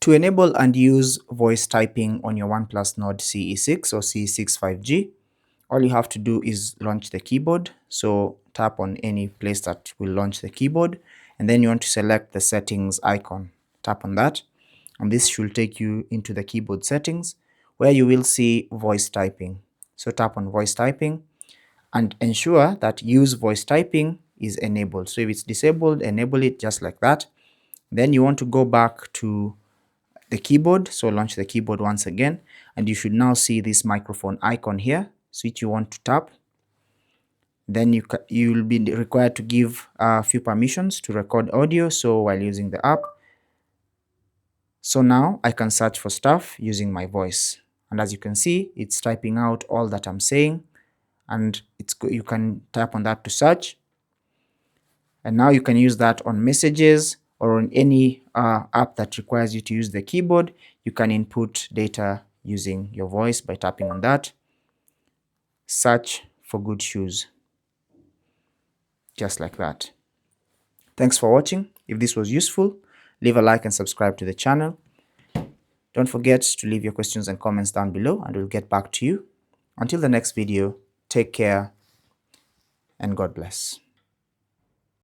To enable and use voice typing on your OnePlus Nord CE6 or CE6 5G, all you have to do is launch the keyboard. So tap on any place that will launch the keyboard, and then you want to select the settings icon. Tap on that, and this should take you into the keyboard settings where you will see voice typing. So tap on voice typing and ensure that use voice typing is enabled. So if it's disabled, enable it just like that. Then you want to go back to the keyboard, so launch the keyboard once again, and you should now see this microphone icon here, which you want to tap. Then you'll be required to give a few permissions to record audio, so while using the app. So now I can search for stuff using my voice, and as you can see, it's typing out all that I'm saying, and you can tap on that to search. And now you can use that on messages or on any app that requires you to use the keyboard. You can input data using your voice by tapping on that. Search for good shoes, just like that. Thanks for watching. If this was useful, leave a like and subscribe to the channel. Don't forget to leave your questions and comments down below, and we'll get back to you. Until the next video, take care and God bless.